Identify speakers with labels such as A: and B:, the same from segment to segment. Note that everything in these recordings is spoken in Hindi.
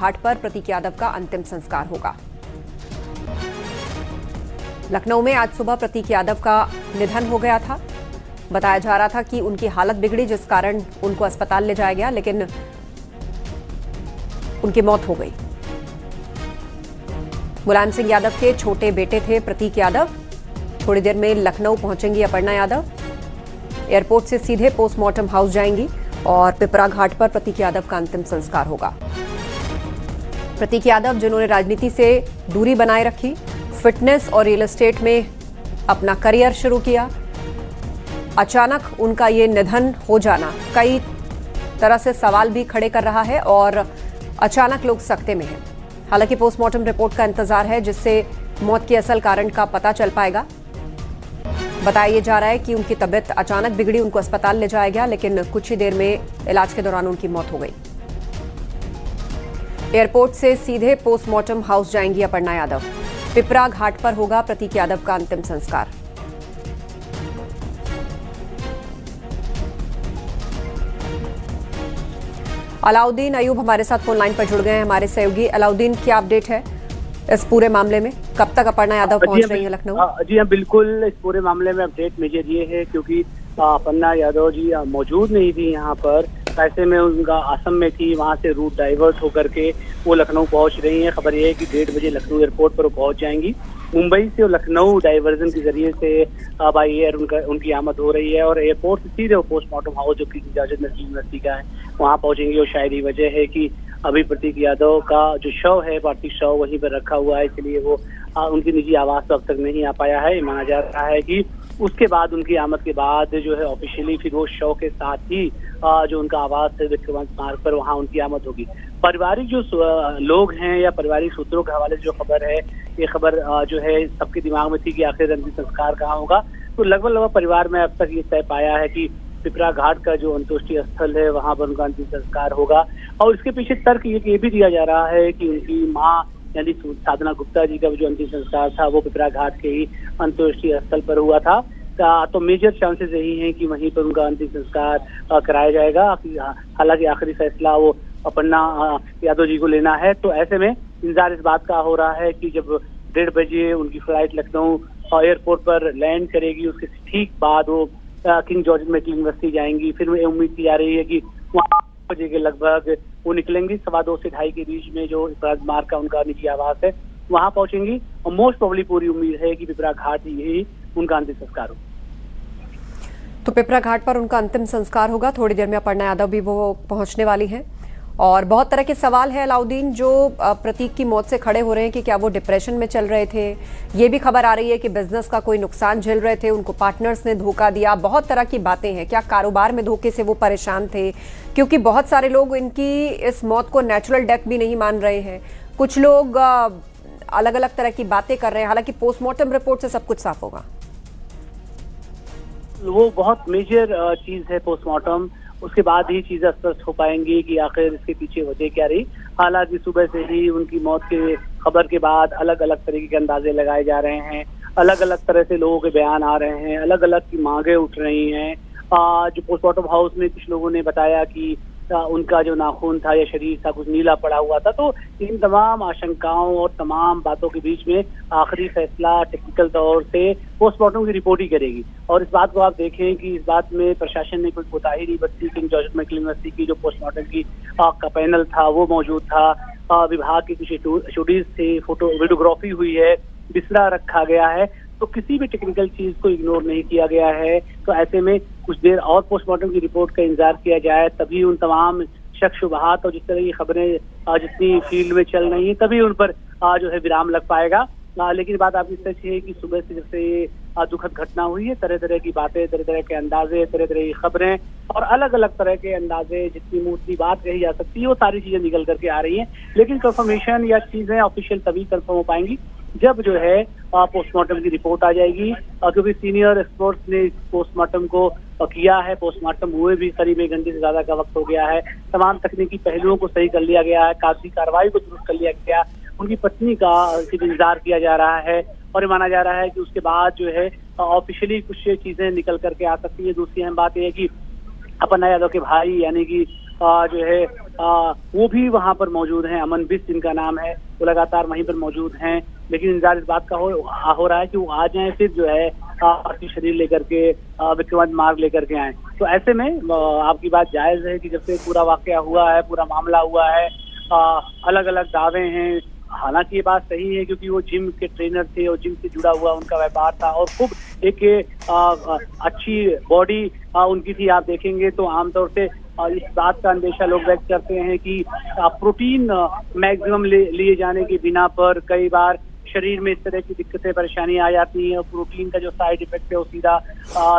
A: घाट पर प्रतीक यादव का अंतिम संस्कार होगा। लखनऊ में आज सुबह प्रतीक यादव का निधन हो गया था। बताया जा रहा था कि उनकी हालत बिगड़ी, जिस कारण उनको अस्पताल ले जाया गया, लेकिन उनकी मौत हो गई। मुलायम सिंह यादव के छोटे बेटे थे प्रतीक यादव। थोड़ी देर में लखनऊ पहुंचेंगी अपर्णा यादव। एयरपोर्ट से सीधे पोस्टमार्टम हाउस जाएंगी और पिपरा घाट पर प्रतीक यादव का अंतिम संस्कार होगा। प्रतीक यादव, जिन्होंने राजनीति से दूरी बनाए रखी, फिटनेस और रियल एस्टेट में अपना करियर शुरू किया, अचानक उनका ये निधन हो जाना कई तरह से सवाल भी खड़े कर रहा है और अचानक लोग सकते में हैं। हालांकि पोस्टमार्टम रिपोर्ट का इंतजार है, जिससे मौत के असल कारण का पता चल पाएगा। बताया जा रहा है कि उनकी तबीयत अचानक बिगड़ी, उनको अस्पताल ले जाया गया, लेकिन कुछ ही देर में इलाज के दौरान उनकी मौत हो गई। एयरपोर्ट से सीधे पोस्टमार्टम हाउस जाएंगी अपर्णा यादव। पिपरा घाट पर होगा प्रतीक यादव का अंतिम संस्कार। अलाउद्दीन अयूब हमारे साथ फोन लाइन पर जुड़ गए हैं, हमारे सहयोगी। अलाउद्दीन, क्या अपडेट है इस पूरे मामले में? कब तक अपर्णा यादव पहुंच रही है लखनऊ?
B: जी हाँ, बिल्कुल। इस पूरे मामले में अपडेट मेजर ये है क्योंकि अपर्णा यादव जी मौजूद नहीं थी यहाँ पर। ऐसे में उनका असम में थी, वहाँ से रूट डाइवर्ट होकर के वो लखनऊ पहुंच रही हैं। खबर ये है कि 1:30 बजे लखनऊ एयरपोर्ट पर वो पहुंच जाएंगी। मुंबई से लखनऊ डाइवर्जन के जरिए से बाई एयर उनकी आमद हो रही है और एयरपोर्ट से सीधे वो पोस्टमार्टम हाउस, जो कि इजाजत नस्ल यूनिवर्सिटी का है, वहाँ पहुंचेंगी। और शायद ये वजह है कि अभी प्रतीक यादव का जो शव है, पार्थिव शव वहीं पर रखा हुआ है, इसलिए वो उनकी निजी आवास अब तक नहीं आ पाया है। माना जा रहा है कि उसके बाद, उनकी आमद के बाद जो है ऑफिशियली फिर वो शव के साथ ही जो उनका आवास है विक्रमांक मार्ग पर, वहाँ उनकी आमद होगी। पारिवारिक जो लोग हैं या पारिवारिक सूत्रों के हवाले से जो खबर है, ये खबर जो है सबके दिमाग में थी कि आखिर अंतिम संस्कार कहाँ होगा। तो लगभग परिवार में अब तक ये तय पाया है कि पिपरा घाट का जो अंत्येष्टि स्थल है, वहाँ पर उनका अंतिम संस्कार होगा। और इसके पीछे तर्क ये भी दिया जा रहा है कि उनकी माँ यानी साधना गुप्ता जी का जो अंतिम संस्कार था वो पिपरा घाट के ही अंत्येष्टि स्थल पर हुआ था। तो मेजर चांसेस यही हैं कि वहीं पर उनका अंतिम संस्कार कराया जाएगा। हालांकि आखिरी फैसला वो अपर्णा यादव जी को लेना है। तो ऐसे में इंतजार इस बात का हो रहा है कि जब 1:30 बजे उनकी फ्लाइट लखनऊ एयरपोर्ट पर लैंड करेगी, उसके ठीक बाद वो किंग जॉर्ज मेडिकल यूनिवर्सिटी जाएंगी। फिर उम्मीद की जा रही है कि वहाँ बजे के लगभग वो निकलेंगी। 2:15 से 2:30 के बीच में जो मार्ग का उनका निजी आवास है, वहाँ पहुंचेंगी। और मोस्ट प्रोबेबली पूरी उम्मीद है कि पिपरा घाट यही उनका अंतिम संस्कार हो।
A: तो पिपरा घाट पर उनका अंतिम संस्कार होगा। थोड़ी देर में अपर्णा यादव भी वो पहुंचने वाली हैं। और बहुत तरह के सवाल है अलाउद्दीन, जो प्रतीक की मौत से खड़े हो रहे हैं कि क्या वो डिप्रेशन में चल रहे थे। ये भी खबर आ रही है कि बिजनेस का कोई नुकसान झेल रहे थे, उनको पार्टनर्स ने धोखा दिया। बहुत तरह की बातें हैं। क्या कारोबार में धोखे से वो परेशान थे? क्योंकि बहुत सारे लोग इनकी इस मौत को नेचुरल डेथ भी नहीं मान रहे हैं। कुछ लोग अलग अलग तरह की बातें कर रहे हैं। हालांकि पोस्टमार्टम रिपोर्ट से सब कुछ साफ होगा।
B: वो बहुत मेजर चीज है पोस्टमार्टम, उसके बाद ही चीजें स्पष्ट हो पाएंगी कि आखिर इसके पीछे वजह क्या रही। हालांकि सुबह से ही उनकी मौत के खबर के बाद अलग अलग तरीके के अंदाजे लगाए जा रहे हैं, अलग अलग तरह से लोगों के बयान आ रहे हैं, अलग अलग की मांगे उठ रही हैं। जो पोस्टमार्टम हाउस में कुछ लोगों ने बताया कि उनका जो नाखून था या शरीर था कुछ नीला पड़ा हुआ था। तो इन तमाम आशंकाओं और तमाम बातों के बीच में आखिरी फैसला टेक्निकल तौर से पोस्टमार्टम की रिपोर्ट ही करेगी। और इस बात को आप देखें कि इस बात में प्रशासन ने कोई कोताही नहीं बरती। किंग जॉर्ज मेडिकल यूनिवर्सिटी की जो पोस्टमार्टम की का पैनल था वो मौजूद था। विभाग की कुछ स्टडीज थे, फोटो वीडियोग्राफी हुई है, बिस्तरा रखा गया है। तो किसी भी टेक्निकल चीज को इग्नोर नहीं किया गया है। तो ऐसे में कुछ देर और पोस्टमार्टम की रिपोर्ट का इंतजार किया जाए, तभी उन तमाम शक शुबहात और जिस तरह की खबरें जितनी फील्ड में चल रही हैं, तभी उन पर जो है विराम लग पाएगा। लेकिन बात आपकी सच है कि सुबह से जब से दुखद घटना हुई है, तरह तरह की बातें, तरह तरह के अंदाजे, तरह तरह की खबरें और अलग अलग तरह के अंदाजे, जितनी मुद्दी बात कही जा सकती है वो सारी चीजें निकल करके आ रही हैं। लेकिन कंफर्मेशन या चीजें ऑफिशियल तभी कंफर्म हो पाएंगी जब जो है पोस्टमार्टम की रिपोर्ट आ जाएगी। क्योंकि सीनियर एक्सपर्ट्स ने पोस्टमार्टम को किया है, पोस्टमार्टम हुए भी करीब 1 घंटे से ज्यादा का वक्त हो गया है। तमाम तकनीकी पहलुओं को सही कर लिया गया है, कागजी कार्रवाई को दुरुस्त कर लिया गया। उनकी पत्नी का इंतजार किया जा रहा है और माना जा रहा है कि उसके बाद जो है ऑफिशियली कुछ चीजें निकल करके आ सकती है। दूसरी अहम बात यह है कि अपर्णा यादव के भाई यानी कि जो है वो भी वहां पर मौजूद हैं। अमन बिष्ट जिनका नाम है वो लगातार वहीं पर मौजूद हैं, लेकिन इंतजार इस बात का हो रहा है कि वो आ जाएं, फिर जो है पार्थिव शरीर लेकर के विक्रमादित्य मार्ग लेकर के आए। तो ऐसे में आपकी बात जायज है कि जब से पूरा वाकया हुआ है, पूरा मामला हुआ है, अलग अलग दावे हैं। हालांकि ये बात सही है क्योंकि वो जिम के ट्रेनर थे और जिम से जुड़ा हुआ उनका व्यापार था और खूब एक अच्छी बॉडी उनकी थी। आप देखेंगे तो आमतौर से इस बात का अंदेशा लोग व्यक्त करते हैं कि प्रोटीन मैक्सिमम लिए जाने के बिना पर कई बार शरीर में इस तरह की दिक्कतें परेशानी आ जाती हैं और प्रोटीन का जो साइड इफेक्ट है वो सीधा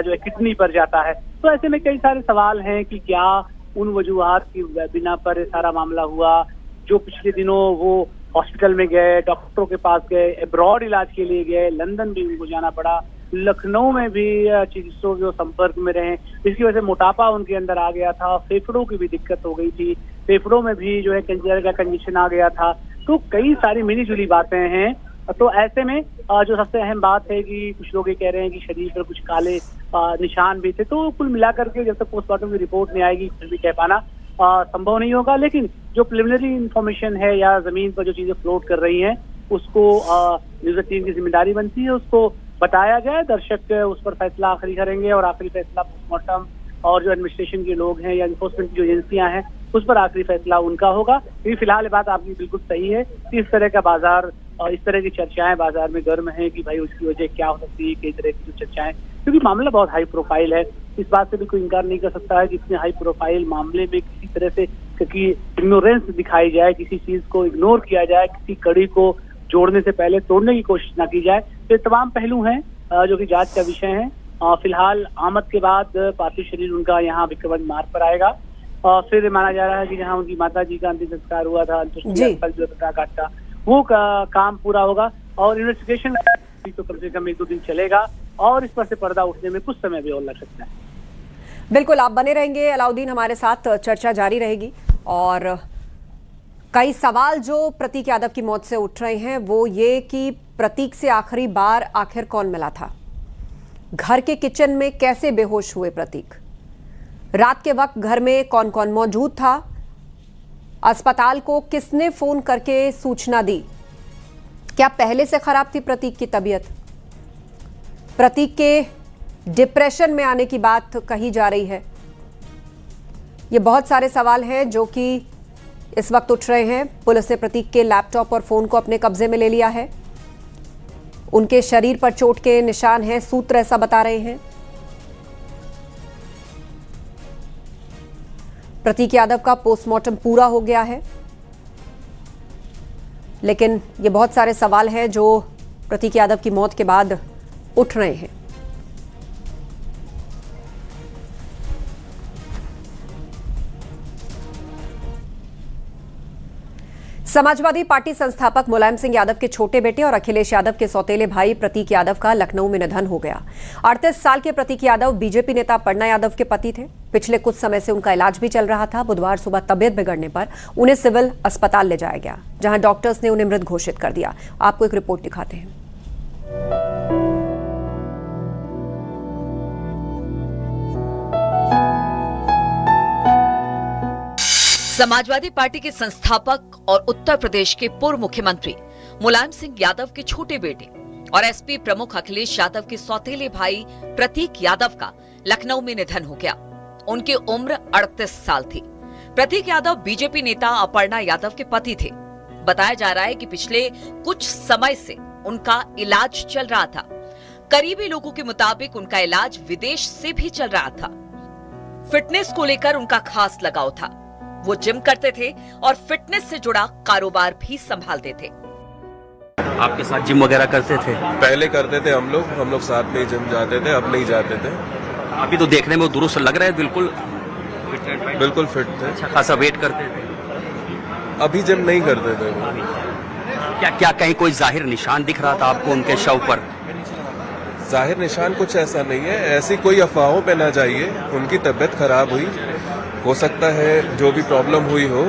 B: जो है किडनी पर जाता है। तो ऐसे में कई सारे सवाल हैं कि क्या उन वजूहात की बिना पर सारा मामला हुआ। जो पिछले दिनों वो हॉस्पिटल में गए, डॉक्टरों के पास गए, अब्रॉड इलाज के लिए गए, लंदन भी उनको जाना पड़ा, लखनऊ में भी चिकित्सकों के संपर्क में रहे, इसकी वजह से मोटापा उनके अंदर आ गया था, फेफड़ों की भी दिक्कत हो गई थी, फेफड़ों में भी जो है कैंसर का कंडीशन आ गया था। तो कई सारी मिली जुली बातें हैं। तो ऐसे में जो सबसे अहम बात है कि कुछ लोग ये कह रहे हैं कि शरीर पर कुछ काले निशान भी थे। तो कुल मिलाकर के जब तक पोस्टमार्टम की रिपोर्ट नहीं आएगी कुछ भी कह पाना संभव नहीं होगा। लेकिन जो प्रिलिमिनरी इंफॉर्मेशन है या जमीन पर जो चीजें फ्लोट कर रही हैं उसको न्यूज़ 18 की जिम्मेदारी बनती है उसको बताया जाए। दर्शक उस पर फैसला आखिरी करेंगे और आखिरी फैसला पोस्टमार्टम और जो एडमिनिस्ट्रेशन के लोग हैं या इन्फोर्समेंट की जो एजेंसियां हैं उस पर आखिरी फैसला उनका होगा। क्योंकि फिलहाल बात आपकी बिल्कुल सही है कि इस तरह का बाजार और इस तरह की चर्चाएं बाजार में गर्म है कि भाई उसकी वजह क्या हो सकती है, कई तरह की जो चर्चाएं, क्योंकि मामला बहुत हाई प्रोफाइल है। इस बात से भी कोई इनकार नहीं कर सकता है कि इतने हाई प्रोफाइल मामले में किसी तरह से क्योंकि इग्नोरेंस दिखाई जाए, किसी चीज को इग्नोर किया जाए, किसी कड़ी को जोड़ने से पहले तोड़ने की कोशिश ना की जाए। तो ये तमाम पहलू हैं जो कि जांच का विषय है। फिलहाल आमद के बाद पार्थिव शरीर उनका यहाँ विक्रमादित्य मार्ग पर आएगा। फिर माना जा रहा है कि जहाँ उनकी माता जी का अंतिम संस्कार हुआ था घाट का वो काम पूरा होगा और इन्वेस्टिगेशन तो कम से कम 1-2 दिन चलेगा और इस पर से पर्दा उठने में कुछ समय भी और लग सकता है।
A: बिल्कुल, आप बने रहेंगे अलाउद्दीन, हमारे साथ चर्चा जारी रहेगी। और कई सवाल जो प्रतीक यादव की मौत से उठ रहे हैं वो ये कि प्रतीक से आखिरी बार आखिर कौन मिला था, घर के किचन में कैसे बेहोश हुए प्रतीक, रात के वक्त घर में कौन कौन मौजूद था, अस्पताल को किसने फोन करके सूचना दी, क्या पहले से खराब थी प्रतीक की तबीयत, प्रतीक के डिप्रेशन में आने की बात कही जा रही है। ये बहुत सारे सवाल हैं जो कि इस वक्त उठ रहे हैं। पुलिस ने प्रतीक के लैपटॉप और फोन को अपने कब्जे में ले लिया है। उनके शरीर पर चोट के निशान हैं, सूत्र ऐसा बता रहे हैं। प्रतीक यादव का पोस्टमार्टम पूरा हो गया है, लेकिन ये बहुत सारे सवाल हैं जो प्रतीक यादव की मौत के बाद उठ रहे हैं। समाजवादी पार्टी संस्थापक मुलायम सिंह यादव के छोटे बेटे और अखिलेश यादव के सौतेले भाई प्रतीक यादव का लखनऊ में निधन हो गया। 38 साल के प्रतीक यादव बीजेपी नेता अपर्णा यादव के पति थे। पिछले कुछ समय से उनका इलाज भी चल रहा था। बुधवार सुबह तबियत बिगड़ने पर उन्हें सिविल अस्पताल ले जाया गया, जहां डॉक्टर्स ने उन्हें मृत घोषित कर दिया। आपको एक रिपोर्ट दिखाते हैं।
C: समाजवादी पार्टी के संस्थापक और उत्तर प्रदेश के पूर्व मुख्यमंत्री मुलायम सिंह यादव के छोटे बेटे और एसपी प्रमुख अखिलेश यादव के सौतेले भाई प्रतीक यादव का लखनऊ में निधन हो गया। उनकी उम्र 38 साल थी। प्रतीक यादव बीजेपी नेता अपर्णा यादव के पति थे। बताया जा रहा है कि पिछले कुछ समय से उनका इलाज चल रहा था। करीबी लोगों के मुताबिक उनका इलाज विदेश से भी चल रहा था। फिटनेस को लेकर उनका खास लगाव था। वो जिम करते थे और फिटनेस से जुड़ा कारोबार भी संभालते थे।
D: आपके साथ जिम वगैरह करते थे?
E: पहले करते थे हम लोग साथ में जिम जाते थे, अब नहीं जाते थे।
D: अभी तो देखने में दुरुस्त लग रहा है, बिल्कुल फिट थे।
E: अच्छा
D: खासा वेट करते थे?
E: अभी जिम नहीं करते थे।
D: क्या कहीं कोई जाहिर निशान दिख रहा था आपको उनके शव पर?
E: जाहिर निशान कुछ ऐसा नहीं है, ऐसी कोई अफवाहों पे ना जाइए। उनकी तबीयत खराब हुई, हो सकता है जो भी प्रॉब्लम हुई हो,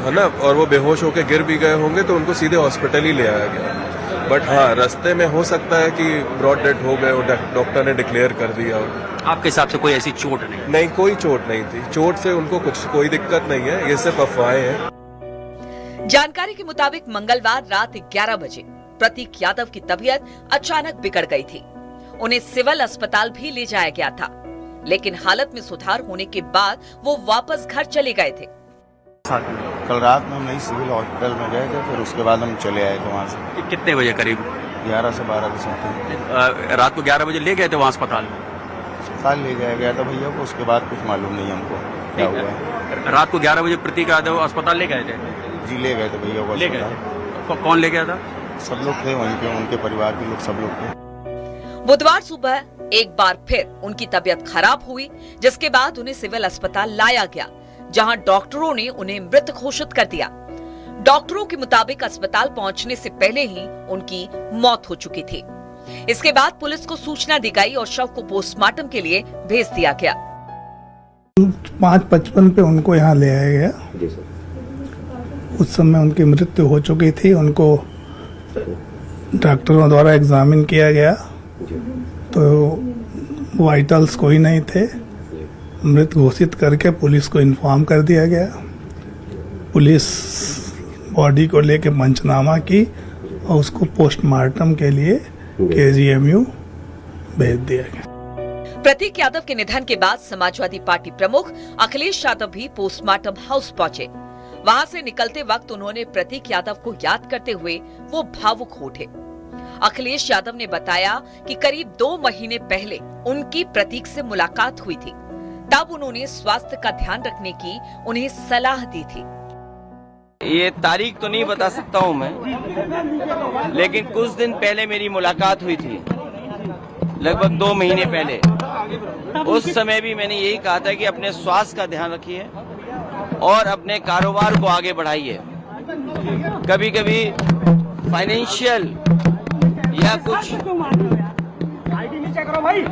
E: है ना, और वो बेहोश होकर गिर भी गए होंगे तो उनको सीधे हॉस्पिटल ही ले आया गया। बट हाँ रास्ते में हो सकता है कि ब्रॉड डेथ हो गए, वो डॉक्टर ने डिक्लेयर कर दिया हो।
D: आपके हिसाब से कोई ऐसी चोट नहीं?
E: नहीं, कोई चोट नहीं थी। चोट से उनको कुछ कोई दिक्कत नहीं है, ये सिर्फ अफवाहें हैं।
C: जानकारी के मुताबिक मंगलवार रात 11 बजे प्रतीक यादव की तबीयत अचानक बिगड़ गई थी। उन्हें सिविल अस्पताल भी ले जाया गया था, लेकिन हालत में सुधार होने के बाद वो वापस घर चले गए थे।
F: कल रात में हम नई सिविल हॉस्पिटल में गए थे, फिर उसके बाद हम चले आए थे वहाँ से।
D: कितने बजे करीब?
F: 11 से 12 के समथिंग।
D: रात को 11 बजे ले गए थे वहाँ अस्पताल में?
F: अस्पताल ले जाया गया था भैया को, उसके बाद कुछ मालूम नहीं हमको क्या हुआ है।
D: रात को 11 बजे प्रतीक यादव अस्पताल ले गए थे?
F: जी ले गए थे भैया को
D: ले गए
F: अस्पताल।
D: कौन ले गया था?
F: सब लोग थे वहीं पे, उनके परिवार के लोग सब लोग थे।
C: बुधवार सुबह एक बार फिर उनकी तबीयत खराब हुई, जिसके बाद उन्हें सिविल अस्पताल लाया गया, जहां डॉक्टरों ने उन्हें मृत घोषित कर दिया। डॉक्टरों के मुताबिक अस्पताल पहुंचने से पहले ही उनकी मौत हो चुकी थी। इसके बाद पुलिस को सूचना दी गई और शव को पोस्टमार्टम के लिए भेज दिया गया।
G: 5:55 पे उनको यहाँ ले आया गया। उस समय उनकी मृत्यु हो चुकी थी। उनको डॉक्टरों द्वारा एग्जामिन किया गया तो वाइटल्स कोई नहीं थे। मृत घोषित करके पुलिस को इन्फॉर्म कर दिया गया। पुलिस बॉडी को लेके पंचनामा की और उसको पोस्टमार्टम के लिए KGMU भेज दिया गया।
C: प्रतीक यादव के निधन के बाद समाजवादी पार्टी प्रमुख अखिलेश यादव भी पोस्टमार्टम हाउस पहुंचे। वहां से निकलते वक्त उन्होंने प्रतीक यादव को याद करते हुए वो भावुक हो उठे। अखिलेश यादव ने बताया कि करीब 2 महीने पहले उनकी प्रतीक से मुलाकात हुई थी। तब उन्होंने स्वास्थ्य का ध्यान रखने की उन्हें सलाह दी थी।
H: ये तारीख तो नहीं बता सकता हूँ मैं, लेकिन कुछ दिन पहले मेरी मुलाकात हुई थी, लगभग 2 महीने पहले। उस समय भी मैंने यही कहा था कि अपने स्वास्थ्य का ध्यान रखिए और अपने कारोबार को आगे बढ़ाइए। कभी कभी फाइनेंशियल या कुछ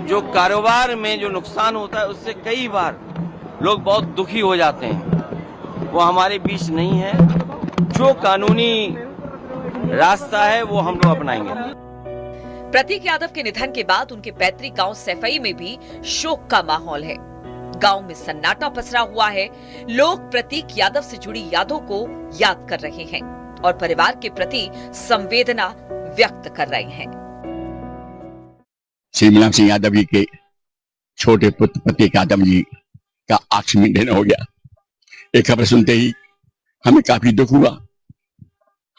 H: जो कारोबार में जो नुकसान होता है उससे कई बार लोग बहुत दुखी हो जाते हैं। वो हमारे बीच नहीं है। जो कानूनी रास्ता है वो हम लोग अपनाएंगे।
C: प्रतीक यादव के निधन के बाद उनके पैतृक गांव सैफई में भी शोक का माहौल है। गांव में सन्नाटा पसरा हुआ है। लोग प्रतीक यादव से जुड़ी यादों को याद कर रहे हैं और परिवार के प्रति संवेदना व्यक्त कर रहे हैं।
I: श्री मुलायम सिंह यादव जी के छोटे पुत्र प्रतीक यादव जी का आखिरी निधन हो गया। एक खबर सुनते ही हमें काफी दुख हुआ।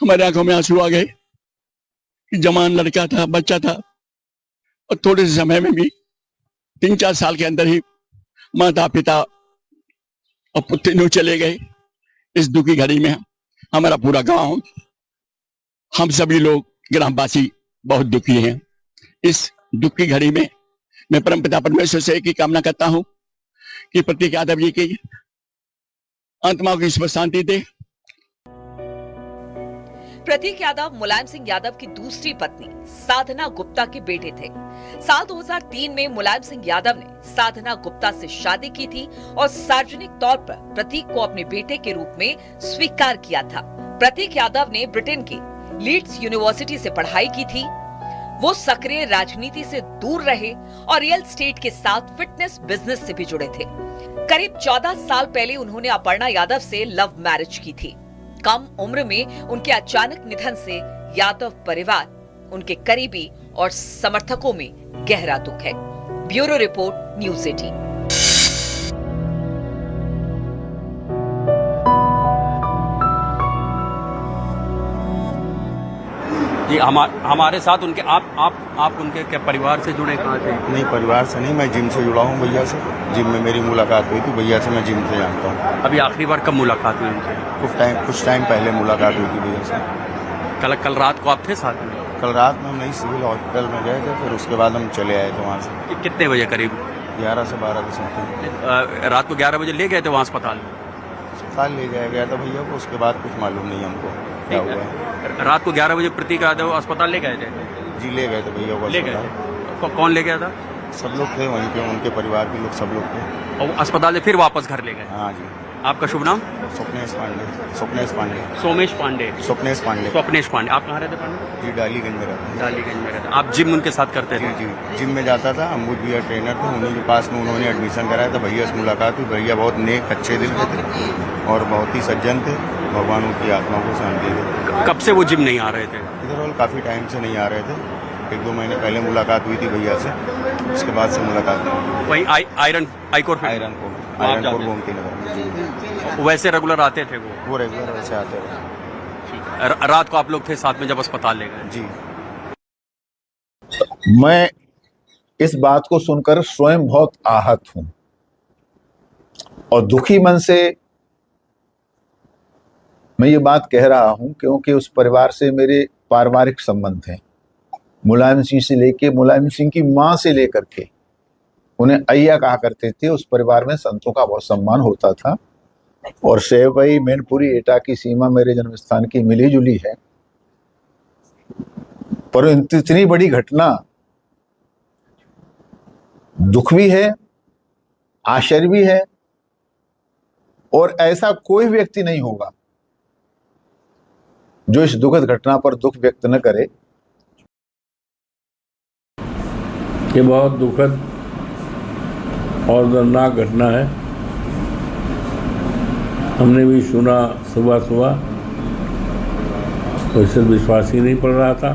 I: हमारे आंखों में आंसू आ गए कि जवान लड़का था, बच्चा था और थोड़े से समय में भी 3-4 साल के अंदर ही माता पिता और पुत्र चले गए। इस दुखी घड़ी में हमारा पूरा गांव, हम सभी लोग ग्रामवासी बहुत दुखी हैं। इस दुखी घड़ी में मैं परमपिता परमेश्वर से एक ही कामना करता हूं कि प्रतीक यादव जी की आत्मा को ईश्वर शांति दे।
C: प्रतीक यादव मुलायम सिंह यादव की दूसरी पत्नी साधना गुप्ता के बेटे थे। साल 2003 में मुलायम सिंह यादव ने साधना गुप्ता से शादी की थी और सार्वजनिक तौर पर प्रतीक को अपने बेटे के रूप में स्वीकार किया था। प्रतीक यादव ने ब्रिटेन की लीड्स यूनिवर्सिटी से पढ़ाई की थी। वो सक्रिय राजनीति से दूर रहे और रियल एस्टेट के साथ फिटनेस बिजनेस से भी जुड़े थे। करीब 14 साल पहले उन्होंने अपर्णा यादव से लव मैरिज की थी। कम उम्र में उनके अचानक निधन से यादव परिवार, उनके करीबी और समर्थकों में गहरा दुख है। Bureau report, news 18।
D: जी हमारे साथ उनके आप उनके क्या परिवार से जुड़े कहाँ थे?
F: नहीं, परिवार से नहीं, मैं जिम से जुड़ा हूँ भैया से। जिम में मेरी मुलाकात हुई थी भैया से, मैं जिम से जानता हूँ।
D: अभी आखिरी बार कब मुलाकात हुई उनसे?
F: कुछ टाइम पहले मुलाकात हुई थी भैया से।
D: कल रात को आप थे साथ में?
F: कल रात में हम नई सिविल हॉस्पिटल में गए थे, फिर उसके बाद हम चले आए थे वहाँ से।
D: कितने बजे करीब?
F: 11 से 12 के समथिंग।
D: रात को 11 बजे ले गए थे वहाँ अस्पताल में?
F: अस्पताल ले जाया गया था भैया को, उसके बाद कुछ मालूम नहीं हमको क्या हुआ है।
D: रात को 11 बजे प्रतीक यादव अस्पताल ले गए थे?
F: जी ले गए थे भैया को।
D: ले गए? कौन ले गया था?
F: सब लोग थे वहीं पे, उनके परिवार के लोग सब लोग थे।
D: और अस्पताल से फिर वापस घर ले गए?
F: हाँ जी।
D: आपका शुभ नाम?
F: स्वप्नेश पांडे। स्वप्नेश पांडे।
D: सोमेश पांडे।
F: स्वप्नेश पांडे।
D: स्वप्नेश पांडे। आप कहाँ रहते पांडे?
F: जी डालीगंज में रहता
D: डालीगंज में रहते। आप जिम उनके साथ करते थे?
F: जी जी जिम में जाता था। अम्बुज भैया ट्रेनर थे, उन्हीं के पास में उन्होंने एडमिशन कराया था। भैया से मुलाकात हुई। भैया बहुत नेक अच्छे दिल के थे और बहुत ही सज्जन थे। भगवान उनकी आत्मा को शांति दे।
D: कब से वो जिम नहीं आ रहे थे?
F: इधर वाल काफ़ी टाइम से नहीं आ रहे थे। 1-2 महीने पहले मुलाकात हुई थी भैया से, उसके बाद से मुलाकात नहीं।
D: वहीं आयरन आईकोर
F: आयरनपुर गोमती नगर।
D: वैसे रेगुलर आते थे
F: वो रेगुलर वैसे आते रहे।
D: रात को आप लोग थे साथ में जब अस्पताल ले गए?
F: जी।
J: मैं इस बात को सुनकर स्वयं बहुत आहत हूं और दुखी मन से मैं ये बात कह रहा हूं क्योंकि उस परिवार से मेरे पारिवारिक संबंध हैं। मुलायम सिंह से लेके मुलायम सिंह की मां से लेकर के उन्हें अय्या कहा करते थे। उस परिवार में संतों का बहुत सम्मान होता था और सेवई मैनपुरी एटा की सीमा मेरे जन्म स्थान की मिली जुली है, पर इतनी बड़ी घटना दुख भी है, आश्चर्य भी है और ऐसा कोई व्यक्ति नहीं होगा जो इस दुखद घटना पर दुख व्यक्त न करे।
K: ये बहुत दुखद और दर्दनाक घटना है। हमने भी सुना सुबह सुबह, वैसे विश्वास ही नहीं पड़ रहा था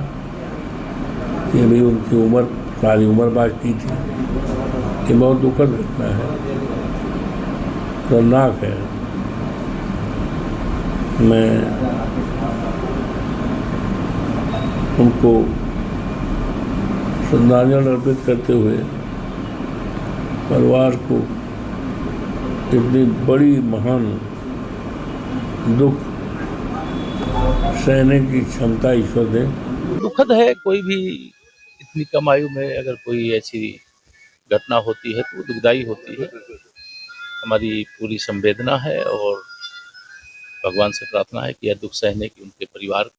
K: कि अभी उनकी उम्र सारी उम्र बाकी थी। ये बहुत दुखद घटना है, दर्दनाक है। मैं उनको श्रद्धांजलि अर्पित करते हुए परिवार को इतनी बड़ी महान दुख सहने की क्षमता ईश्वर दे।
L: दुखद है, कोई भी इतनी कम आयु में अगर कोई ऐसी घटना होती है तो दुखदाई होती है। हमारी पूरी संवेदना है और भगवान से प्रार्थना है कि यह दुख सहने की उनके परिवार